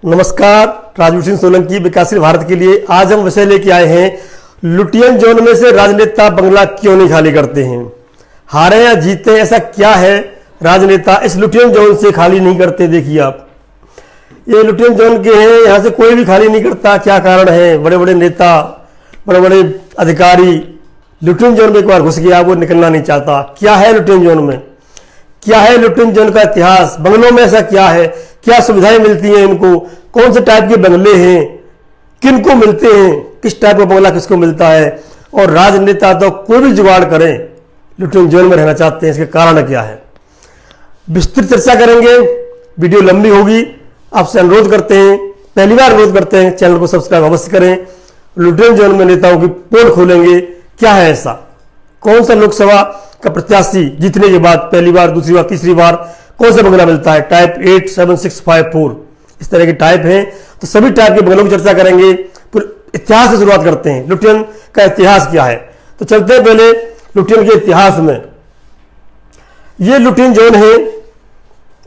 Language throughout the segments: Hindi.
नमस्कार, राजवीर सिंह सोलंकी विकासशील भारत के लिए आज हम विषय लेके आए हैं, लुटियन जोन में से राजनेता बंगला क्यों नहीं खाली करते हैं। हारे या जीते ऐसा क्या है राजनेता इस लुटियन जोन से खाली नहीं करते। देखिए आप, ये लुटियन जोन के हैं, यहाँ से कोई भी खाली नहीं करता। क्या कारण है? बड़े बड़े नेता, बड़े बड़े अधिकारी लुटियन जोन में एक बार घुस गया, वो निकलना नहीं चाहता। क्या है लुटियन जोन में? क्या है लुटियन जोन का इतिहास? बंगलों में ऐसा क्या है? क्या सुविधाएं मिलती हैं इनको? कौन से टाइप के बंगले हैं? किन को मिलते हैं? किस टाइप का बंगला किसको मिलता है? और राजनेता तो कोई भी जुगाड़ करें, लुटियन जोन में रहना चाहते हैं। इसके कारण क्या है, विस्तृत चर्चा करेंगे। वीडियो लंबी होगी, आपसे अनुरोध करते हैं, पहली बार अनुरोध करते हैं, चैनल को सब्सक्राइब अवश्य करें। लुटियन जोन में नेताओं की पोल खोलेंगे। क्या है ऐसा? कौन सा लोकसभा का प्रत्याशी जीतने के बाद पहली बार, दूसरी बार, तीसरी बार कौन सा बंगला मिलता है? टाइप 8, 7, 6, 5, 4 इस तरह के टाइप हैं। तो सभी टाइप के बंगलों की चर्चा करेंगे। पूरे इतिहास से शुरुआत करते हैं, लुटियन का इतिहास क्या है। तो चलते हैं पहले लुटियन के इतिहास में। ये लुटियन जोन है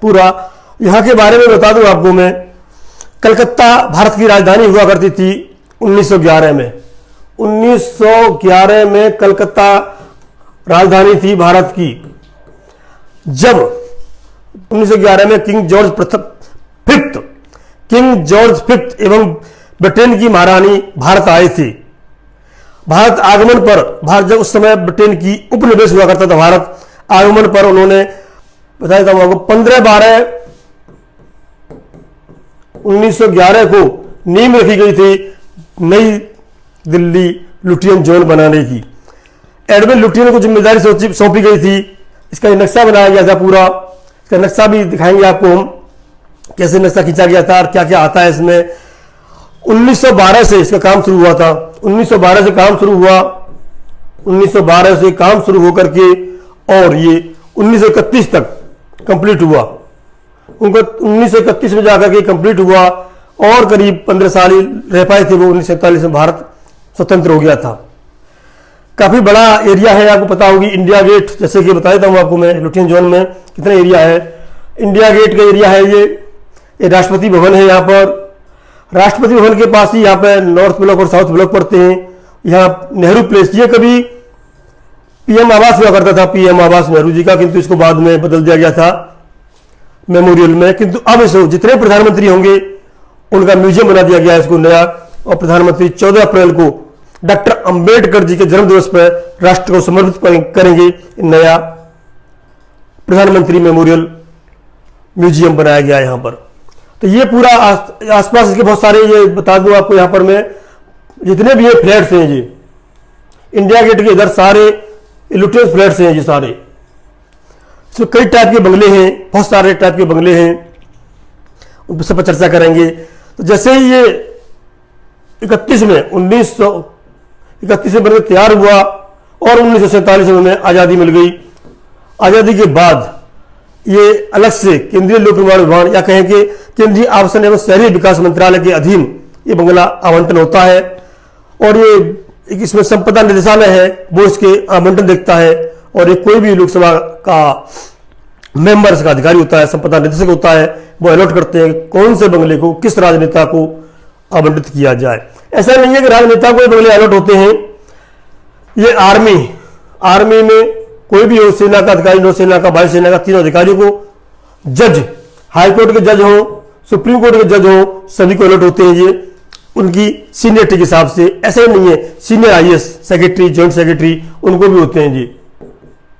पूरा। यहां के बारे में बता दूं आपको मैं, कलकत्ता भारत की राजधानी हुआ करती थी 1911 में। 1911 में कलकत्ता राजधानी थी भारत की। जब 1911 में किंग जॉर्ज फिफ्थ एवं ब्रिटेन की महारानी भारत आए थे। भारत आगमन पर, भारत जब उस समय ब्रिटेन की उपनिवेश हुआ करता था, भारत आगमन पर उन्होंने बताया था आपको 15/12/1911 को नींव रखी गई थी नई दिल्ली लुटियन जोन बनाने की। एडविन लुटियन को जिम्मेदारी सौंपी गई थी। इसका नक्शा बनाया गया था पूरा। इसका नक्शा भी दिखाएंगे आपको हम, कैसे नक्शा खींचा गया था और क्या क्या आता है इसमें। 1912 से इसका काम शुरू हुआ था। 1912 से काम शुरू हुआ। 1912 से काम शुरू होकर के और ये 1931 तक कंप्लीट हुआ। उनको 1931 में जाकर के कंप्लीट हुआ और करीब 15 साल रह पाए थे वो। 1947 में भारत स्वतंत्र हो गया था। काफी बड़ा एरिया है, आपको पता होगी। इंडिया गेट, जैसे कि बताया था हूं आपको मैं, लुटियन जोन में कितना एरिया है। इंडिया गेट का एरिया है ये राष्ट्रपति भवन है। यहाँ पर राष्ट्रपति भवन के पास ही यहाँ पे नॉर्थ ब्लॉक और साउथ ब्लॉक पड़ते हैं। यहाँ नेहरू प्लेस, ये कभी पीएम आवास हुआ करता था, पीएम आवास नेहरू जी का, किंतु इसको बाद में बदल दिया गया था मेमोरियल में। किंतु अब इसको जितने प्रधानमंत्री होंगे उनका म्यूजियम बना दिया गया है इसको नया। और प्रधानमंत्री 14 अप्रैल को डॉक्टर अंबेडकर जी के जन्म दिवस पर राष्ट्र को समर्पित करेंगे। नया प्रधानमंत्री मेमोरियल म्यूजियम बनाया गया है यहाँ पर। तो ये पूरा आसपास इसके बहुत सारे, ये बता दूं आपको, यहाँ पर मैं जितने भी ये फ्लैट्स हैं, ये इंडिया गेट के इधर सारे लुटियन फ्लैट्स हैं ये सारे। इसमें कई टाइप के बंगले हैं, बहुत सारे टाइप के बंगले हैं, उन सब पर चर्चा करेंगे। तो जैसे ही ये 1931 में बनकर तैयार हुआ और 1947 में हमें आज़ादी मिल गई। आज़ादी के बाद ये अलग से केंद्रीय लोक निर्माण विभाग या कहें कि केंद्रीय आवासन एवं शहरी विकास मंत्रालय के अधीन ये बंगला आवंटन होता है। और ये इसमें संपदा निदेशालय है, वो इसके आवंटन देखता है। और ये कोई भी लोकसभा का मेंबर्स का अधिकारी होता है, संपदा निदेशक होता है, वो अलॉट करते हैं कौन से बंगले को किस राजनेता को आवंटित किया जाए। ऐसा नहीं है कि राजनेता को बंगले अलॉट होते हैं। ये आर्मी में कोई भी हो, सेना का अधिकारी, नौसेना का, वायुसेना का, तीनों अधिकारियों को, जज, हाईकोर्ट के जज हो, सुप्रीम कोर्ट के जज हो, सभी को अलॉट होते हैं ये उनकी सीनियरिटी के हिसाब से। ऐसा ही नहीं है, senior IAS secretary, joint secretary, उनको भी होते हैं जी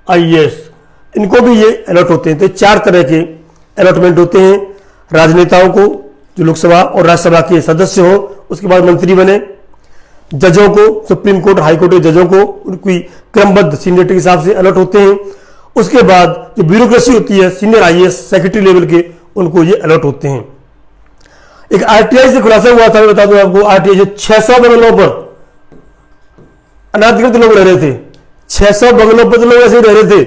आईएएस, इनको भी ये अलॉट होते हैं। तो 4 तरह के अलॉटमेंट होते हैं राजनेताओं को, जो लोकसभा और राज्यसभा के सदस्य हो, उसके बाद मंत्री बने। जजों को, सुप्रीम कोर्ट, हाई कोर्ट के जजों को उनकी क्रमबद्ध सीनियरिटी के हिसाब से अलॉट होते हैं। उसके बाद जो ब्यूरोक्रेसी होती है, सीनियर आईएएस सेक्रेटरी लेवल के, उनको ये अलॉट होते हैं। एक आरटीआई से खुलासा हुआ था, मैं बता दूं आपको, आरटीआई से 600 बंगलों पर अनाधिकृत लोग रह रहे थे। 600 बंगलों पर तो लोग ऐसे ही रह रहे थे,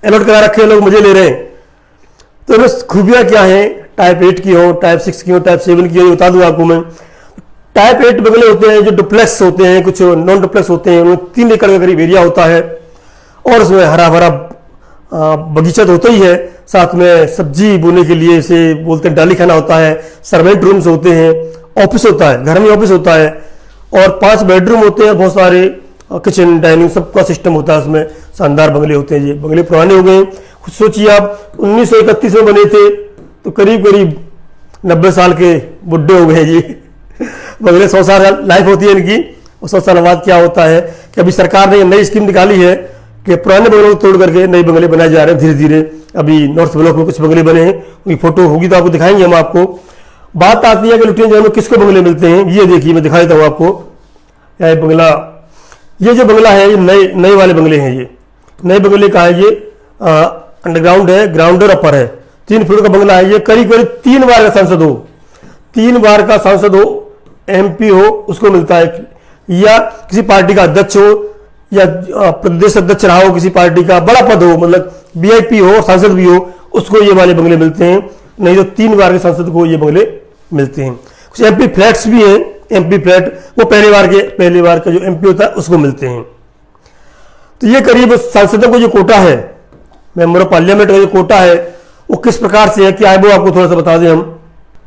अलॉट करा रखे लोग, मजे ले रहे हैं। तो इसमें खूबियां क्या है? टाइप 8 की हो, टाइप 6 की हो, टाइप 7 की हो, बता दूं आपको मैं। टाइप 8 बंगले होते हैं जो डुप्लेक्स होते हैं, कुछ नॉन डुप्लेक्स होते हैं, उनमें 3 एकड़ का करीब एरिया होता है और उसमें हरा भरा बगीचा तो होता ही है, साथ में सब्जी बोने के लिए इसे बोलते हैं डाली खाना होता है, सर्वेंट रूम्स होते हैं, ऑफिस होता है, घर में ऑफिस होता है, और 5 बेडरूम होते हैं, बहुत सारे किचन डाइनिंग सबका सिस्टम होता है उसमें। शानदार बंगले होते हैं। ये बंगले पुराने हो गए। खुद सोचिए आप 1931 में बने थे तो करीब करीब 90 साल के बुढ़े हो गए जी। बंगले 100 साल लाइफ होती है इनकी, और 100 साल बाद क्या होता है कि अभी सरकार ने नई स्कीम निकाली है कि पुराने बंगलों को तोड़ करके नए बंगले बनाए जा रहे हैं धीरे धीरे। अभी नॉर्थ ब्लॉक में कुछ बंगले बने हैं, उनकी फोटो होगी तो आपको दिखाएंगे हम आपको। बात आती है कि लुटियन जोन में किसको बंगले मिलते हैं। ये देखिए मैं दिखा देता हूँ आपको। यह बंगला, ये जो बंगला है ये नए वाले बंगले हैं। ये नए बंगले का है, ये अंडरग्राउंड है, ग्राउंड और अपर है, 3 फ्लोर का बंगला है। ये करीब करीब 3 बार का सांसद हो, 3 बार का सांसद हो, MP हो, उसको मिलता है, या किसी पार्टी का अध्यक्ष हो, या प्रदेश अध्यक्ष रहा हो, किसी पार्टी का बड़ा पद हो, मतलब VIP हो, सांसद भी हो, उसको ये वाले बंगले मिलते हैं। नहीं तो 3 बार के सांसद को ये बंगले मिलते हैं। कुछ MP फ्लैट्स भी हैं, MP फ्लैट वो पहले बार का जो MP होता है उसको मिलते हैं। तो ये करीब सांसदों को जो कोटा है, मेंबर ऑफ पार्लियामेंट का जो कोटा है, वो किस प्रकार से है, क्या है वो आपको थोड़ा सा बता दें हम।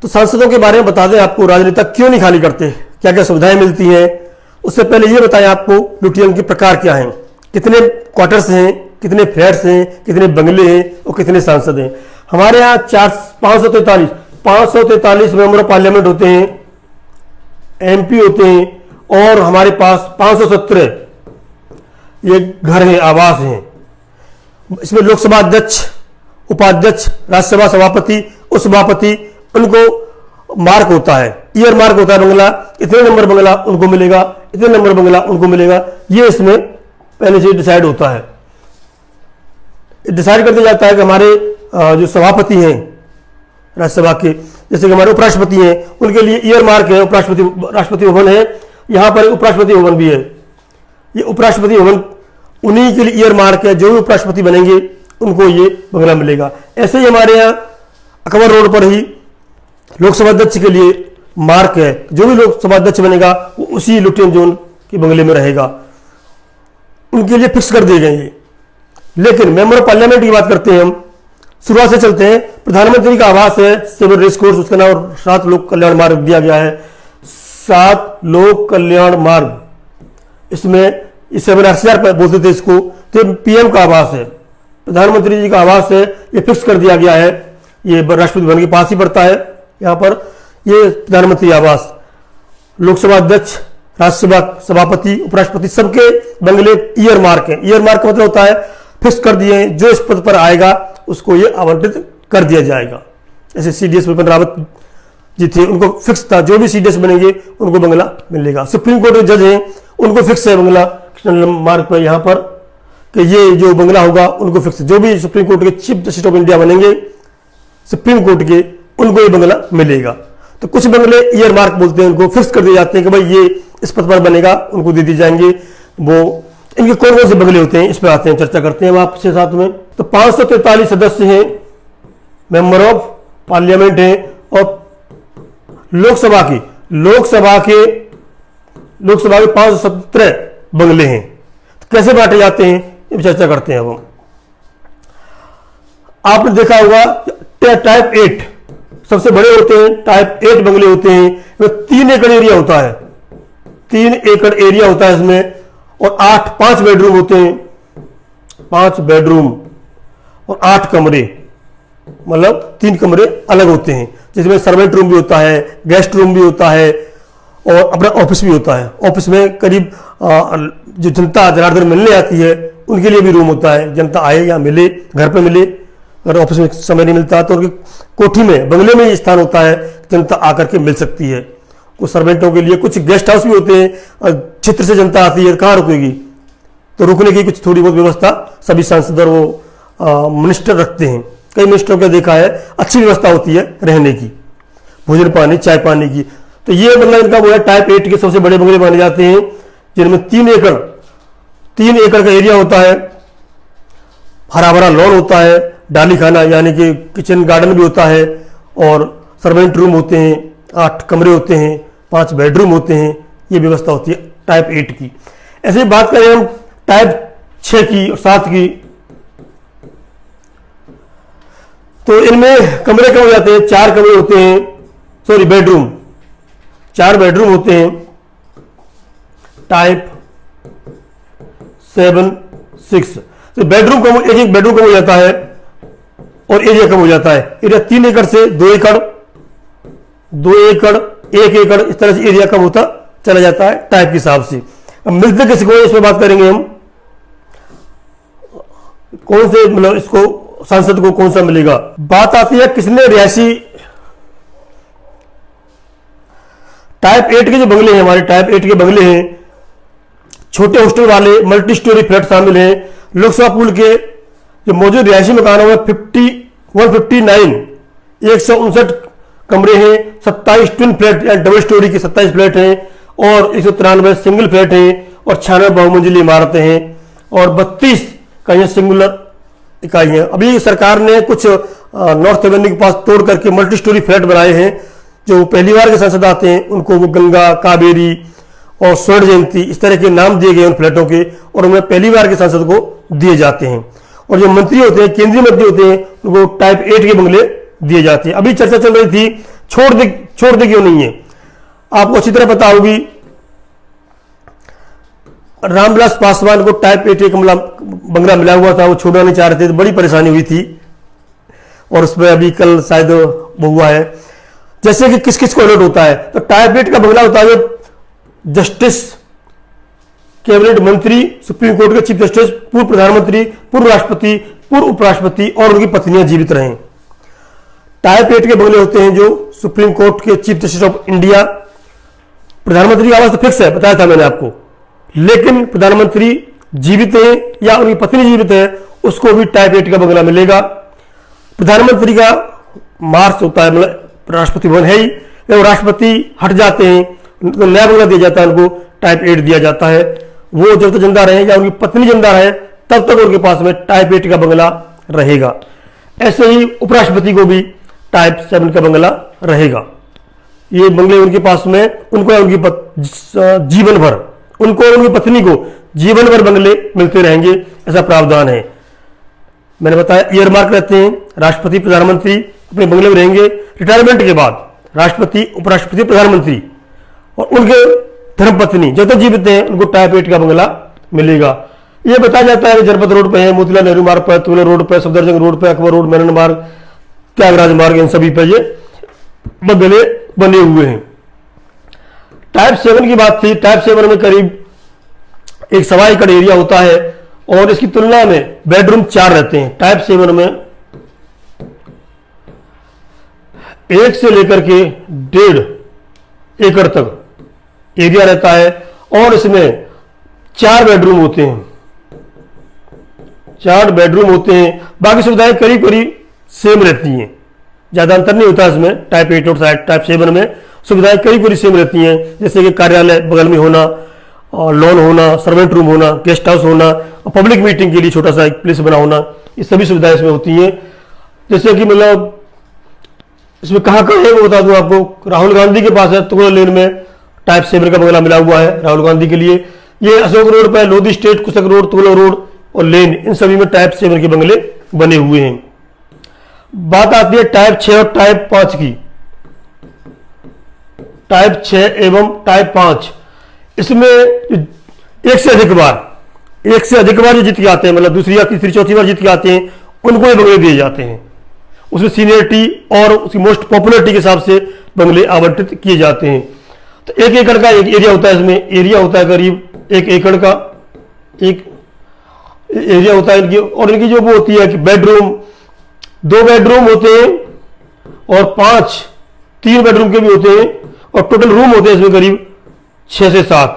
तो सांसदों के बारे में बता दें आपको, राजनेता क्यों नहीं खाली करते, क्या क्या सुविधाएं मिलती हैं। उससे पहले ये बताएं आपको लुटियन के प्रकार क्या हैं, कितने क्वार्टर्स हैं, कितने फ्लैट्स हैं, कितने बंगले हैं और कितने सांसद हैं। हमारे यहाँ 543 मेंबर ऑफ पार्लियामेंट होते हैं, MP होते हैं, और हमारे पास 517 ये घर हैं, आवास हैं। इसमें लोकसभा अध्यक्ष, उपाध्यक्ष, राज्यसभा सभापति, उपसभापति, उनको मार्क होता है, ईयर मार्क होता है। बंगला इतने नंबर बंगला उनको मिलेगा, इतने नंबर बंगला उनको मिलेगा, ये इसमें पहले से डिसाइड होता है। डिसाइड कर दिया जाता है कि हमारे जो सभापति हैं राज्यसभा के, जैसे कि हमारे उपराष्ट्रपति हैं, उनके लिए ईयर मार्क है, राष्ट्रपति भवन है, यहाँ पर उपराष्ट्रपति भवन भी है। ये उपराष्ट्रपति भवन उन्हीं के लिए ईयर मार्क है, जो भी उपराष्ट्रपति बनेंगे उनको ये बंगला मिलेगा। ऐसे ही हमारे यहाँ अकबर रोड पर ही लोकसभा अध्यक्ष के लिए मार्क है, जो भी लोकसभा अध्यक्ष बनेगा वो उसी लुटियन जोन के बंगले में रहेगा, उनके लिए फिक्स कर दिए गए हैं। लेकिन मेंबर ऑफ पार्लियामेंट की बात करते हैं हम, शुरुआत से चलते हैं। प्रधानमंत्री का आवास है सिविल रेस कोर्स, उसका नाम 7 लोक कल्याण मार्ग दिया गया है, 7 लोक कल्याण मार्ग। इसमें 7,80,000 बोलते थे इसको, तो PM का आवास है, प्रधानमंत्री जी का आवास है, ये फिक्स कर दिया गया है। ये राष्ट्रपति भवन के पास ही पड़ता है। यहाँ पर ये प्रधानमंत्री आवास, लोकसभा अध्यक्ष, राज्यसभा सभापति, उपराष्ट्रपति, सबके बंगले ईयर मार्क है। ईयर मार्क का मतलब होता है फिक्स कर दिए, जो इस पद पर आएगा उसको ये आवंटित कर दिया जाएगा। जैसे CDS विपिन रावत जी थे, उनको फिक्स था, जो भी CDS बनेंगे उनको बंगला मिलेगा। सुप्रीम कोर्ट के जज हैं, उनको फिक्स है बंगला मार्क पर, यहाँ पर कि ये जो बंगला होगा उनको फिक्स है। जो भी सुप्रीम कोर्ट के चीफ जस्टिस ऑफ इंडिया बनेंगे सुप्रीम कोर्ट के, उनको ये बंगला मिलेगा। तो कुछ बंगले ईयर मार्क बोलते हैं, उनको फिक्स कर दिए जाते हैं कि भाई ये इस पद पर बनेगा, उनको दे दिए जाएंगे। वो इनके कौन कौन से बंगले होते हैं इस पर आते हैं, चर्चा करते हैं हम आपसे साथ में। तो 543 सदस्य हैं, मेंबर ऑफ पार्लियामेंट हैं, और लोकसभा के 517 बंगले हैं। तो कैसे बांटे जाते हैं ये चर्चा करते हैं अब हम। आपने देखा होगा टाइप 8 सबसे बड़े होते हैं, टाइप 8 बंगले होते हैं। इसमें 3 एकड़ एरिया होता है, 3 एकड़ एरिया होता है इसमें, और 5 बेडरूम होते हैं, 5 बेडरूम और 8 कमरे, मतलब 3 कमरे अलग होते हैं, जिसमें सर्वेंट रूम भी होता है, गेस्ट रूम भी होता है, और अपना ऑफिस भी होता है। ऑफिस में करीब जो जनता जनार्दन मिलने आती है उनके लिए भी रूम होता है, जनता आए या मिले, घर पे मिले, अगर ऑफिस में समय नहीं मिलता तो उनकी कोठी में, बंगले में ही स्थान होता है, जनता आकर के मिल सकती है। कुछ सर्वेंटों के लिए कुछ गेस्ट हाउस भी होते हैं, क्षेत्र से जनता आती है, कहाँ रुकेगी, तो रुकने की कुछ थोड़ी बहुत व्यवस्था सभी सांसद और वो मिनिस्टर रखते हैं। कई मिनिस्टरों का देखा है अच्छी व्यवस्था होती है रहने की, भोजन पानी, चाय पानी की। तो ये मतलब इनका वो है टाइप 8 के सबसे बड़े बंगले माने जाते हैं, जिनमें 3 एकड़ का एरिया होता है, हरा भरा लॉन होता है, डाली खाना यानी कि किचन गार्डन भी होता है, और सर्वेंट रूम होते हैं, 8 कमरे होते हैं, 5 बेडरूम होते हैं। ये व्यवस्था होती है टाइप 8 की। ऐसे बात करें हम टाइप 6 की और 7 की, तो इनमें कमरे कम हो जाते हैं, 4 कमरे होते हैं, सॉरी बेडरूम, 4 बेडरूम होते हैं टाइप 7, 6। तो बेडरूम कम, एक बेडरूम कम हो जाता है और एरिया कम हो जाता है। एरिया 3 एकड़ से 2 एकड़, 2 एकड़, 1 एकड़, इस तरह से एरिया कम होता चला जाता है टाइप के हिसाब से। अब मिलते किसको, इसमें बात करेंगे हम, कौन से मतलब इसको सांसद को कौन सा मिलेगा। बात आती है किसने रिहायशी टाइप 8 के जो बंगले हैं, हमारे टाइप 8 के बंगले हैं, छोटे हॉस्टल वाले मल्टी स्टोरी फ्लैट शामिल हैं। लोकसभा पुल के जो मौजूद रिहायशी मकानों में 159 159 कमरे हैं, 27 ट्विन फ्लैट या डबल स्टोरी के 27 फ्लैट हैं और 193 सिंगल फ्लैट हैं और 96 बहुमंजिली इमारतें हैं और 32 इकाइयां सिंगुलर इकाइयां। अभी सरकार ने कुछ नॉर्थ एवेन्यू के पास तोड़ करके मल्टी स्टोरी फ्लैट बनाए हैं। जो पहली बार के सांसद आते हैं उनको वो गंगा, कावेरी और स्वर्ण जयंती इस तरह के नाम दिए गए उन फ्लैटों के और उनमें पहली बार के सांसद को दिए जाते हैं। और जो मंत्री होते हैं, केंद्रीय मंत्री होते हैं, उनको टाइप 8 के बंगले दिए जाते हैं। अभी चर्चा चल रही थी छोड़ दे क्यों नहीं है। आपको अच्छी तरह पता होगी रामविलास पासवान को टाइप 8 का बंगला मिला हुआ था, वो छोड़ना नहीं चाह रहे थे, तो बड़ी परेशानी हुई थी और उसमें अभी कल शायद वो हुआ है। जैसे कि किस किस को अलर्ट होता है, तो टाइप 8 का बंगला होता है जस्टिस, कैबिनेट मंत्री, सुप्रीम कोर्ट के चीफ जस्टिस, पूर्व प्रधानमंत्री, पूर्व राष्ट्रपति, पूर्व उपराष्ट्रपति और उनकी पत्नियां जीवित रहें। टाइप 8 के बंगले होते हैं जो सुप्रीम कोर्ट के चीफ जस्टिस ऑफ इंडिया, प्रधानमंत्री का आवास तो फिक्स है, बताया था मैंने आपको, लेकिन प्रधानमंत्री जीवित है या उनकी पत्नी जीवित है उसको भी टाइप 8 का बंगला मिलेगा। प्रधानमंत्री का मार्च होता है, मतलब राष्ट्रपति भवन है ही, जब राष्ट्रपति हट जाते हैं तो नया बंगला दिया जाता है, उनको टाइप 8 दिया जाता है। वो जब तक जिंदा रहे या उनकी पत्नी जिंदा रहे तब तक उनके पास में टाइप 8 का बंगला रहेगा। ऐसे ही उपराष्ट्रपति को भी टाइप 7 का बंगला रहेगा। ये बंगले उनके पास में उनको या उनकी जीवन भर, उनको और उनकी पत्नी को जीवन भर बंगले मिलते रहेंगे, ऐसा प्रावधान है। मैंने बताया ईयर मार्क रहते हैं, राष्ट्रपति प्रधानमंत्री अपने बंगले में रहेंगे। रिटायरमेंट के बाद राष्ट्रपति, उपराष्ट्रपति, प्रधानमंत्री और उनके धर्मपत्नी जब तक जीवित हैं उनको टाइप 8 का बंगला मिलेगा। यह बताया जाता है कि जनपद रोड पे है, मोतीलाल नेहरू मार्ग पर, तुगलक रोड पर, सफदरजंग रोड पर, अकबर रोड, मेनन मार्ग, त्यागराज मार्ग, इन सभी पर ये बंगले बने हुए हैं। टाइप 7 की बात थी। टाइप 7 में करीब 1 एकड़ एरिया होता है और इसकी तुलना में बेडरूम 4 रहते हैं। टाइप 7 में 1 से लेकर के 1.5 एकड़ तक एरिया रहता है और इसमें 4 बेडरूम होते हैं, 4 बेडरूम होते हैं। बाकी सुविधाएं करीब करीब सेम रहती हैं, ज्यादा अंतर नहीं होता इसमें। टाइप 8 और टाइप 7 में सुविधाएं करीब करीब सेम रहती हैं, जैसे कि कार्यालय बगल में होना, और लॉन होना, सर्वेंट रूम होना, गेस्ट हाउस होना और पब्लिक मीटिंग के लिए छोटा सा एक प्लेस बना होना, ये सभी सुविधाएं इसमें होती हैं। जैसे कि मतलब इसमें कहाँ कहाँ है वो बता दूं आपको। राहुल गांधी के पास है तुगलक लेन में टाइप 7 का बंगला मिला हुआ है राहुल गांधी के लिए। ये अशोक रोड पर Lodhi estate, Kushak road, Tughlaq road और लेन, इन सभी में टाइप 7 के बंगले बने हुए हैं। बात आती है टाइप 6 और टाइप 5 की। टाइप 6 एवं टाइप 5, इसमें एक से अधिक बार जो जीत के आते हैं, मतलब दूसरी या तीसरी चौथी बार जीत के आते हैं, उनको ये बंगले दिए जाते हैं। उसमें सीनियरिटी और उसकी मोस्ट पॉपुलरिटी के हिसाब से बंगले आवंटित किए जाते हैं। तो 1 एकड़ का एक एरिया होता है, इसमें एरिया होता है करीब 1 एकड़ का एक एरिया होता है इनकी। और इनकी जो वो होती है कि बेडरूम 2 बेडरूम होते हैं और 3 बेडरूम के भी होते हैं और टोटल रूम होते हैं इसमें करीब 6 से 7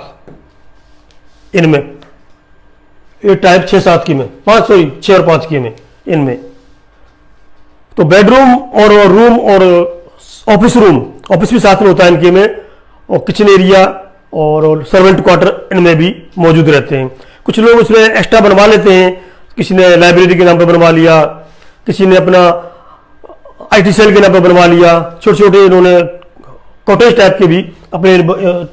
इनमें। ये टाइप 6-7 की में 6 और 5 की में इनमें। तो बेडरूम और रूम और ऑफिस भी साथ में होता है इनके में, और किचन एरिया और सर्वेंट क्वार्टर इनमें भी मौजूद रहते हैं। कुछ लोग उसमें एक्स्ट्रा बनवा लेते हैं, किसी ने लाइब्रेरी के नाम पर बनवा लिया, किसी ने अपना IT सेल के नाम पर बनवा लिया। छोटे छोटे इन्होंने कॉटेज टाइप के भी अपने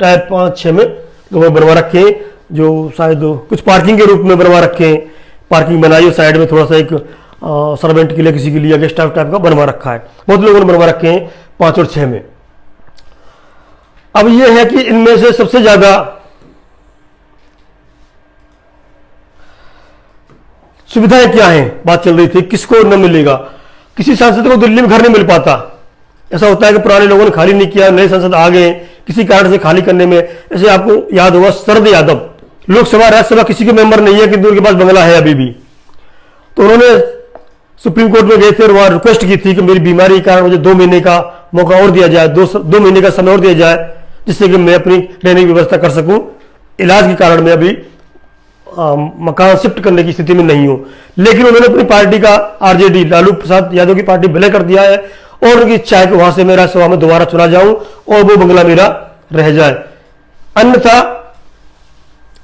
टाइप 5-6 में लोगों बनवा रखे हैं, जो शायद कुछ पार्किंग के रूप में बनवा रखे हैं। पार्किंग बनाई है, साइड में थोड़ा सा एक सर्वेंट के लिए, किसी के लिए गेस्ट स्टाफ टाइप का बनवा रखा है। बहुत लोगों ने बनवा रखे हैं 5 और 6 में। अब यह है कि इनमें से सबसे ज्यादा सुविधाएं क्या हैं, बात चल रही थी, किसको न मिलेगा। किसी सांसद को दिल्ली में घर नहीं मिल पाता। ऐसा होता है कि पुराने लोगों ने खाली नहीं किया, नए सांसद आ गए किसी कारण से खाली करने में। ऐसे आपको याद होगा शरद यादव, लोकसभा राज्यसभा किसी के मेंबर नहीं है कि उनके पास बंगला है अभी भी, तो उन्होंने सुप्रीम कोर्ट में गए थे और वहां रिक्वेस्ट की थी कि मेरी बीमारी के कारण मुझे 2 महीने का मौका और दिया जाए, 2 महीने का समय और दिया जाए, जिससे कि मैं अपनी रहने की व्यवस्था कर सकूं। इलाज के कारण मैं अभी मकान शिफ्ट करने की स्थिति में नहीं हूं। लेकिन उन्होंने अपनी पार्टी का, आरजेडी लालू प्रसाद यादव की पार्टी विलय कर दिया है और उनकी इच्छा है कि वहां से मैं राज्यसभा में दोबारा चुना जाऊं और वो बंगला मेरा रह जाए। अन्यथा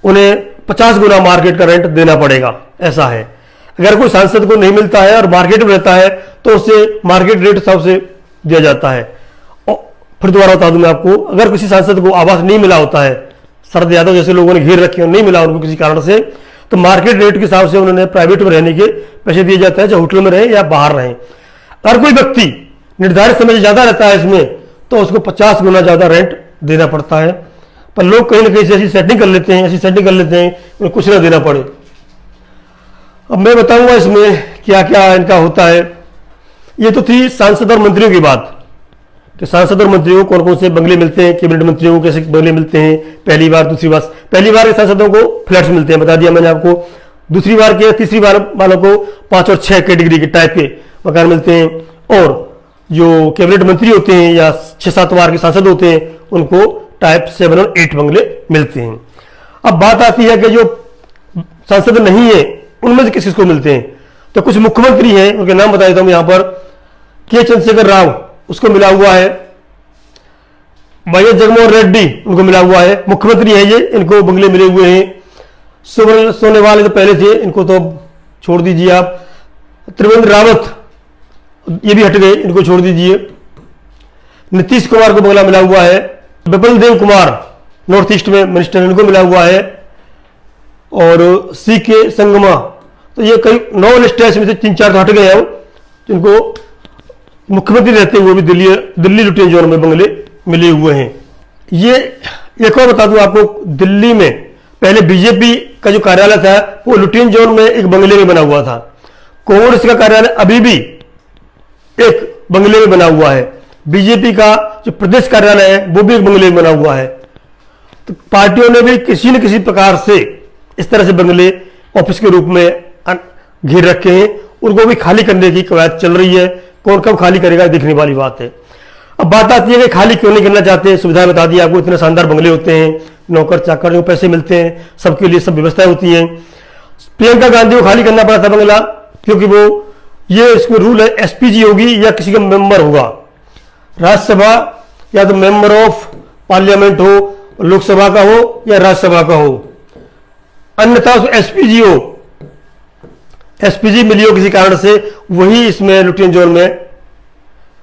उन्हें 50 गुना मार्केट का रेंट देना पड़ेगा, ऐसा है। अगर कोई सांसद को नहीं मिलता है और मार्केट में रहता है तो उसे मार्केट रेट हिसाब से दिया जाता है। और फिर दोबारा बता दूं मैं आपको, अगर किसी सांसद को आवास नहीं मिला होता है, शरद यादव जैसे लोगों ने घेर रखे और नहीं मिला उनको किसी कारण से, तो मार्केट रेट के हिसाब से उन्होंने प्राइवेट में रहने के पैसे दिए जाते हैं, चाहे होटल में रहे या बाहर रहे। अगर कोई व्यक्ति निर्धारित समय से ज्यादा रहता है इसमें, तो उसको 50 गुना ज्यादा रेंट देना पड़ता है। पर लोग कहीं ना कहीं से ऐसी सेटिंग कर लेते हैं उन्हें कुछ ना देना पड़े। अब मैं बताऊंगा इसमें क्या क्या इनका होता है। ये तो थी सांसद और मंत्रियों की बात कि सांसद और मंत्रियों को कौन कौन से बंगले मिलते हैं, कैबिनेट मंत्रियों को कैसे बंगले मिलते हैं, पहली बार दूसरी बार। पहली बार के सांसदों को फ्लैट्स मिलते हैं, बता दिया मैंने आपको। दूसरी बार के, तीसरी बार वालों को 5 और 6 कैटेगरी के टाइप के मकान मिलते हैं। और जो कैबिनेट मंत्री होते हैं या 6-7 बार के सांसद होते हैं उनको टाइप 7 और 8 बंगले मिलते हैं। अब बात आती है कि जो सांसद नहीं है उनमें से किस किस को मिलते हैं। तो कुछ मुख्यमंत्री हैं, उनके नाम बता देता हूं यहां पर। के चंद्रशेखर राव, उसको मिला हुआ है। वाई एस जगनमोहन रेड्डी, उनको मिला हुआ है, मुख्यमंत्री है ये, इनको बंगले मिले हुए हैं। सुब्रमण्यम सोनोवाल तो पहले थे, इनको तो छोड़ दीजिए आप। त्रिवेंद्र रावत, ये भी हट गए, इनको छोड़ दीजिए। नीतीश कुमार को बंगला मिला हुआ है। विपिन देव कुमार, नॉर्थ ईस्ट में मिनिस्टर, इनको मिला हुआ है। और सी के संगमा, तो ये कई 9 लिस्ट है, इसमें से 3-4 तो हट गए हैं, जिनको मुख्यमंत्री रहते हुए भी दिल्ली लुटियन जोन में बंगले मिले हुए हैं। ये एक और बता दूं आपको, दिल्ली में पहले बीजेपी का जो कार्यालय था वो लुटियन जोन में एक बंगले में बना हुआ था। कांग्रेस का कार्यालय अभी भी एक बंगले में बना हुआ है। बीजेपी का जो प्रदेश कार्यालय है वो भी एक बंगले में बना हुआ है। तो पार्टियों ने भी किसी न किसी प्रकार से इस तरह से बंगले ऑफिस के रूप में घेर रखे हैं। उनको भी खाली करने की कवायद चल रही है। कौन कब खाली करेगा देखने वाली बात है। अब बात आती है कि खाली क्यों नहीं करना चाहते। सुविधाएं बता दी आपको, इतने शानदार बंगले होते हैं, नौकर चाकर जो पैसे मिलते हैं, सबके लिए सब व्यवस्थाएं होती हैं। प्रियंका गांधी को खाली करना पड़ा था बंगला, क्योंकि वो ये इसमें रूल है एसपीजी होगी या किसी का मेंबर होगा, राज्यसभा या तो मेंबर ऑफ पार्लियामेंट हो, लोकसभा का हो या राज्यसभा का हो, अन्यथा एसपीजी हो, एसपीजी मिली हो किसी कारण से, वही इसमें लुटियन जोन में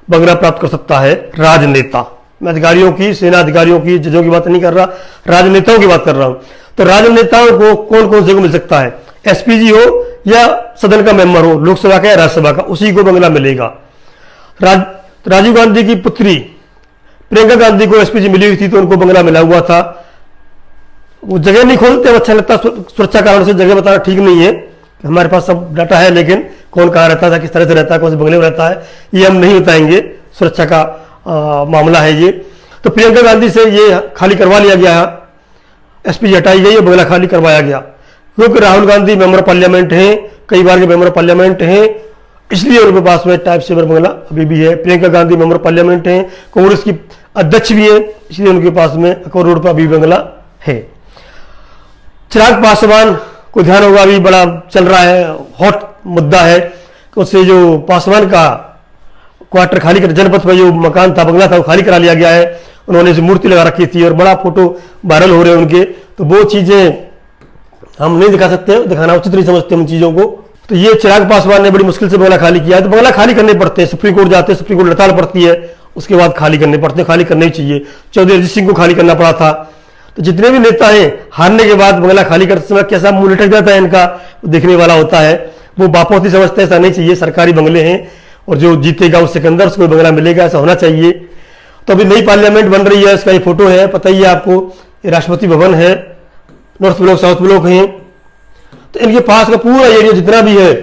बंगला प्राप्त कर सकता है राजनेता। मैं अधिकारियों की, सेना अधिकारियों की, जजों की बात नहीं कर रहा, राजनेताओं की बात कर रहा हूं। तो राजनेताओं को कौन कौन से को मिल सकता है, एसपीजी हो या सदन का मेंबर हो, लोकसभा का या राज्यसभा का, उसी को बंगला मिलेगा। राजीव गांधी की पुत्री प्रियंका गांधी को एसपीजी मिली हुई थी तो उनको बंगला मिला हुआ था। वो जगह नहीं खोलते, अच्छा लगता, सुरक्षा कारण से जगह बताना ठीक नहीं है। हमारे पास सब डाटा है, लेकिन कौन कहाँ रहता था, किस तरह से रहता है, कौन से बंगले में रहता है, ये हम नहीं बताएंगे, सुरक्षा का मामला है ये। तो प्रियंका गांधी से ये खाली करवा लिया गया, एसपीजी हटाई गई और बंगला खाली करवाया गया। क्योंकि Rahul Gandhi member of parliament हैं, कई बार के मेंबर ऑफ पार्लियामेंट हैं, इसलिए उनके पास में टाइप 7 बंगला अभी भी है। Priyanka Gandhi member of parliament हैं, कांग्रेस की अध्यक्ष भी है, इसलिए उनके पास में अकबर रोड पर अभी बंगला है। चिराग पासवान को ध्यान होगा, अभी बड़ा चल रहा है, हॉट मुद्दा है कि उससे जो पासवान का क्वार्टर खाली कर, जनपथ में जो मकान था, बंगला था, वो खाली करा लिया गया है। उन्होंने इसे मूर्ति लगा रखी थी और बड़ा फोटो वायरल हो रहे हैं उनके। तो वो चीजें हम नहीं दिखा सकते, दिखाना उचित नहीं समझते उन चीजों को। तो ये चिराग पासवान ने बड़ी मुश्किल से बंगला खाली किया है। तो बंगला खाली करने पड़ते हैं, सुप्रीम कोर्ट जाते हैं, सुप्रीम कोर्ट हड़ताल पड़ती है, उसके बाद खाली करने पड़ते हैं, खाली करने ही चाहिए। चौधरी अजीत सिंह को खाली करना पड़ा था, तो जितने भी नेता हैं हारने के बाद बंगला खाली करते समय कैसा मुंह लटक जाता है इनका, देखने वाला होता है। वो बापोती समझते हैं, ऐसा नहीं चाहिए, सरकारी बंगले हैं और जो जीतेगा वो सिकंदर, उसको बंगला मिलेगा, ऐसा होना चाहिए। तो अभी नई पार्लियामेंट बन रही है, इसका ये फोटो है, पता ही है आपको, ये राष्ट्रपति भवन है, नॉर्थ ब्लॉक साउथ ब्लॉक है। तो इनके पास का पूरा एरिया जितना भी है,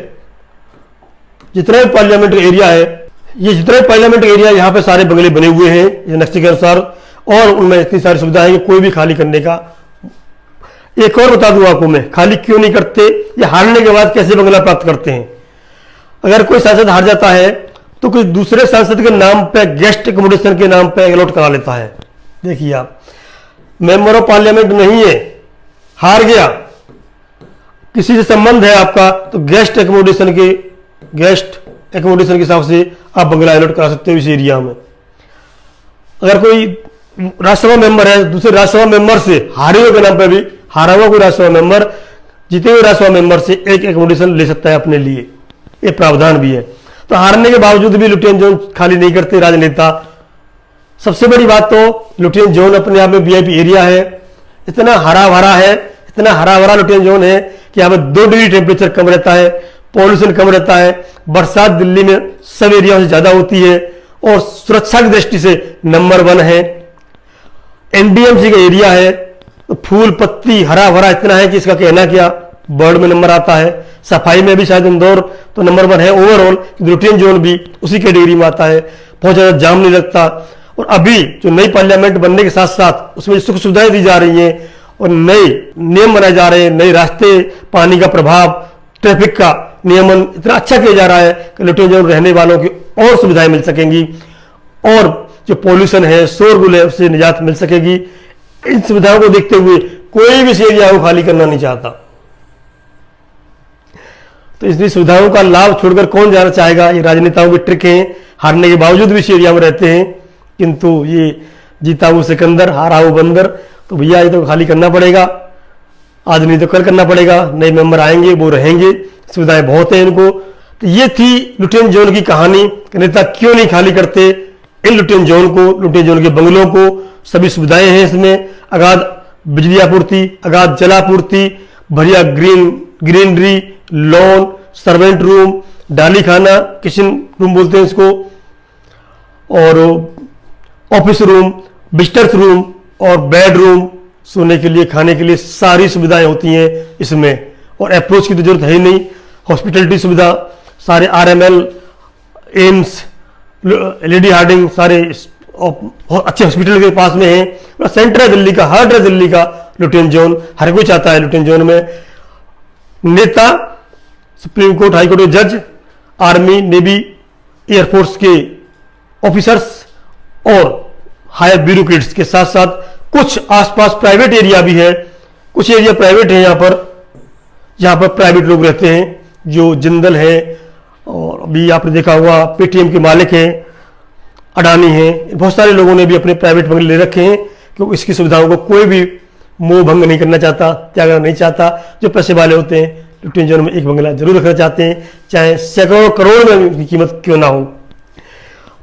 जितना भी पार्लियामेंट एरिया है, ये जितना भी पार्लियामेंट एरिया, यहाँ पे सारे बंगले बने हुए हैं ये नक्शे के अनुसार, और उनमें इतनी सारी सुविधाएं कि कोई भी खाली करने का। एक और बता दूं आपको मैं, खाली क्यों नहीं करते, ये हारने के बाद कैसे बंगला प्राप्त करते हैं। अगर कोई सांसद हार जाता है तो कोई दूसरे सांसद के नाम पे गेस्ट एकोमोडेशन के नाम पे अलॉट करा लेता है। देखिए आप, मेंबर ऑफ पार्लियामेंट नहीं है, हार गया, किसी से संबंध है आपका, तो गेस्ट एकोमोडेशन के हिसाब से आप बंगला अलॉट करा सकते हो इस एरिया में। अगर कोई राज्यसभा मेंबर है, दूसरे राज्यसभा मेंबर से हारे हुए के नाम पर भी, हारा हुआ कोई राज्यसभा मेंबर जीते हुए राज्यसभा मेंबर से एक एकोमोडेशन ले सकता है अपने लिए, ये प्रावधान भी है। तो हारने के बावजूद भी लुटियन जोन खाली नहीं करते राजनेता। सबसे बड़ी बात तो लुटियन जोन अपने आप में वीआईपी एरिया है, इतना हरा भरा है, इतना हरा भरा लुटियन जोन है कि यहाँ पे 2 डिग्री टेम्परेचर कम रहता है, पॉल्यूशन कम रहता है, बरसात दिल्ली में सब एरिया से ज्यादा होती है, और सुरक्षा की दृष्टि से नंबर 1 है। एनडीएमसी का एरिया है, तो फूल पत्ती हरा भरा इतना है कि इसका कहना क्या, बर्ड में नंबर आता है। सफाई में भी शायद इंदौर तो नंबर 1 है ओवरऑल, लुटियन जोन भी उसी कैटेगरी में आता है, बहुत ज्यादा जाम नहीं लगता। और अभी जो नई पार्लियामेंट बनने के साथ साथ उसमें सुख सुविधाएं दी जा रही हैं और नए नियम बनाए जा रहे हैं, नए रास्ते, पानी का प्रभाव, ट्रैफिक का नियमन इतना अच्छा किया जा रहा है कि लुटियन जोन रहने वालों की और सुविधाएं मिल सकेंगी, और जो पॉल्यूशन है, शोरगुल है, उससे निजात मिल सकेगी। इन सुविधाओं को देखते हुए कोई भी इस एरिया को खाली करना नहीं चाहता। तो इसलिए सुविधाओं का लाभ छोड़कर कौन जाना चाहेगा। ये राजनेताओं की ट्रिक है, हारने के बावजूद भी इस एरिया में रहते हैं, किंतु ये जीता हुआ सिकंदर, हारा हुआ बंदर, तो भैया ये तो खाली करना पड़ेगा, आज नहीं तो कल करना पड़ेगा। नए मेंबर आएंगे, वो रहेंगे, सुविधाएं बहुत है इनको। तो ये थी लुटियन जोन की कहानी, नेता क्यों नहीं खाली करते इन लुटियन जोन को, लुटियन जोन के बंगलों को। सभी सुविधाएं हैं इसमें, अगाध बिजली आपूर्ति, अगाध जलापूर्ति, बढ़िया ग्रीनरी, लॉन, सर्वेंट रूम, डाली खाना, किचन रूम बोलते हैं इसको, और ऑफिस रूम, विजिटर्स रूम और बेडरूम, सोने के लिए, खाने के लिए सारी सुविधाएं होती हैं इसमें। और अप्रोच की तो जरूरत है ही नहीं, हॉस्पिटलिटी सुविधा, सारे आरएमएल, एम्स, लेडी हार्डिंग, सारे अच्छे हॉस्पिटल के पास में है। सेंटर है दिल्ली का, हार्ट है दिल्ली का लुटियन जोन, हर कोई चाहता है लुटियन जोन में नेता, सुप्रीम कोर्ट, हाई कोर्ट के जज, आर्मी, नेवी, एयरफोर्स के ऑफिसर्स और हायर ब्यूरोक्रेट्स के साथ साथ कुछ आसपास प्राइवेट एरिया भी है, कुछ एरिया प्राइवेट है यहाँ पर प्राइवेट लोग रहते हैं, जो जिंदल है, और अभी आपने देखा होगा पेटीएम के मालिक हैं, अडानी हैं, बहुत सारे लोगों ने भी अपने प्राइवेट बंगले ले रखे हैं, क्योंकि इसकी सुविधाओं को कोई भी मोह भंग नहीं करना चाहता, त्यागना नहीं चाहता। जो पैसे वाले होते हैं लुटियन जोन में एक बंगला जरूर रखना चाहते हैं, चाहे सैकड़ों करोड़ में उनकी कीमत क्यों ना हो।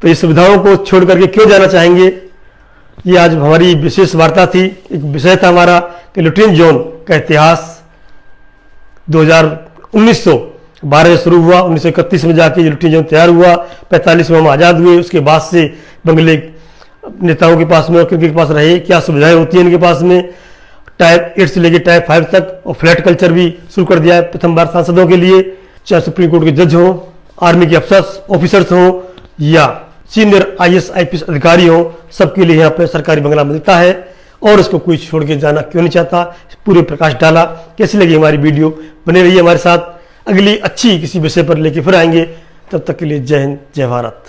तो ये सुविधाओं को छोड़ करके क्यों जाना चाहेंगे, ये आज हमारी विशेष वार्ता थी। एक विषय था हमारा कि लुटियन जोन का इतिहास 1912 से शुरू हुआ, 1931 में जाके ये लुटियन जोन तैयार हुआ, 45 में हम आज़ाद हुए, उसके बाद से बंगले नेताओं के पास में और किनके पास रहे, क्या सुविधाएं होती हैं इनके पास में, टाइप 8 से लेकर टाइप 5 तक, और फ्लैट कल्चर भी शुरू कर दिया है प्रथम बार सांसदों के लिए, चाहे सुप्रीम कोर्ट के जज हो, आर्मी के ऑफिसर्स हो या सीनियर आईएएस आईपीएस अधिकारी हो, सबके लिए यहाँ पे सरकारी बंगला मिलता है और इसको कोई छोड़ के जाना क्यों नहीं चाहता। पूरे प्रकाश डाला। कैसी लगी हमारी वीडियो, बने रहिए हमारे साथ, अगली अच्छी किसी विषय पर लेके फिर आएंगे। तब तक के लिए जय हिंद, जय भारत।